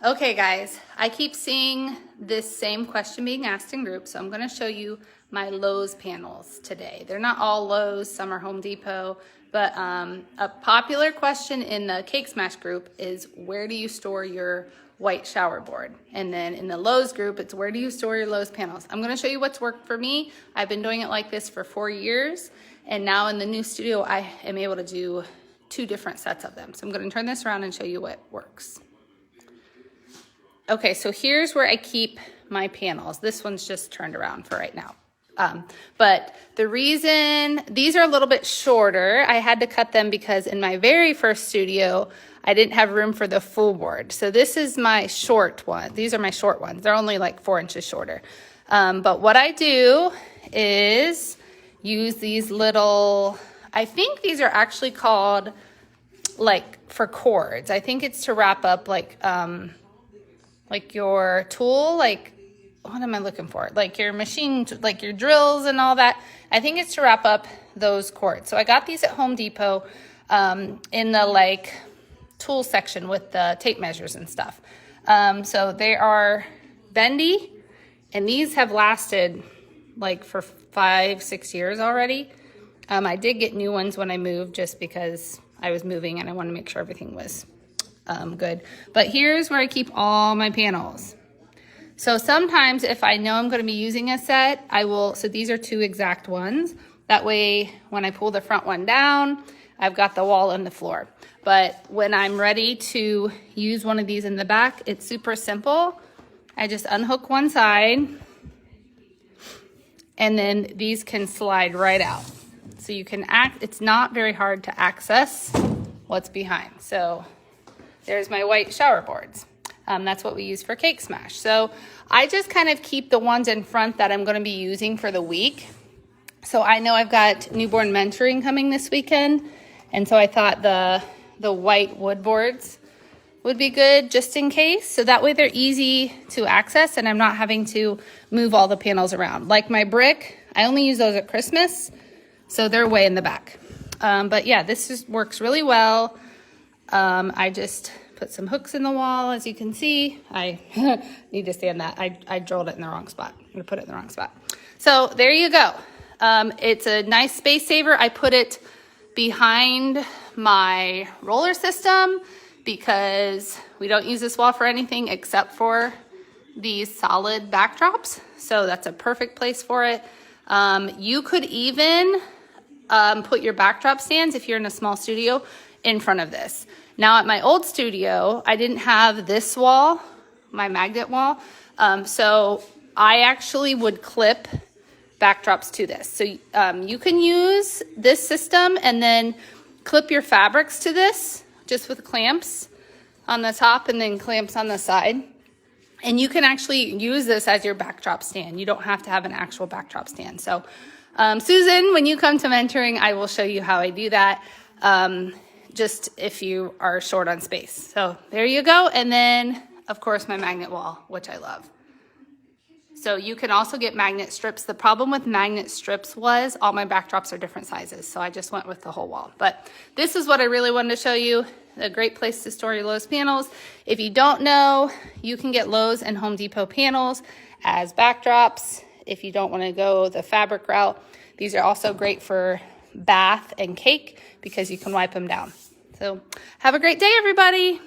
Okay guys, I keep seeing this same question being asked in groups, so I'm going to show you my Lowe's panels today. They're not all Lowe's, some are Home Depot, but a popular question in the Cake Smash group is where do you store your white shower board? And then in the Lowe's group, it's where do you store your Lowe's panels? I'm going to show you what's worked for me. I've been doing it like this for 4 years, and now in the new studio, I am able to do 2 different sets of them. So I'm going to turn this around and show you what works. Okay, so here's where I keep my panels. This one's just turned around for right now. But the reason, these are a little bit shorter, I had to cut them because in my very first studio, I didn't have room for the full board. So this is my short one. These are my short ones. They're only like 4 inches shorter. But what I do is use these little, I think these are actually called like for cords. I think it's to wrap up like your tool, like, what am I looking for? Like your machine, like your drills and all that. I think it's to wrap up those cords. So I got these at Home Depot in the like tool section with the tape measures and stuff. So they are bendy, and these have lasted like for 5-6 years already. I did get new ones when I moved just because I was moving and I wanted to make sure everything was good. But here's where I keep all my panels. So sometimes if I know I'm going to be using a set, I will, so these are 2 exact ones. That way when I pull the front one down, I've got the wall and the floor. But when I'm ready to use one of these in the back, it's super simple. I just unhook one side and then these can slide right out. So you can it's not very hard to access what's behind. So there's my white shower boards. That's what we use for Cake Smash. So I just kind of keep the ones in front that I'm going to be using for the week. So I know I've got newborn mentoring coming this weekend. And so I thought the white wood boards would be good just in case. So that way they're easy to access and I'm not having to move all the panels around. Like my brick, I only use those at Christmas. So they're way in the back. But yeah, this works really well. I just put some hooks in the wall, as you can see. I need to stand that. I drilled it in the wrong spot. I'm gonna put it in the wrong spot. So there you go. It's a nice space saver. I put it behind my roller system because we don't use this wall for anything except for these solid backdrops. So that's a perfect place for it. You could even put your backdrop stands if you're in a small studio in front of this. Now at my old studio, I didn't have this wall, my magnet wall. So I actually would clip backdrops to this. So you can use this system and then clip your fabrics to this just with clamps on the top and then clamps on the side. And you can actually use this as your backdrop stand. You don't have to have an actual backdrop stand. So Susan, when you come to mentoring, I will show you how I do that. Just if you are short on space. So there you go. And then of course my magnet wall, which I love. So you can also get magnet strips. The problem with magnet strips was all my backdrops are different sizes. So I just went with the whole wall. But this is what I really wanted to show you. A great place to store your Lowe's panels. If you don't know, you can get Lowe's and Home Depot panels as backdrops. If you don't want to go the fabric route, these are also great for bath and cake because you can wipe them down. So have a great day, everybody.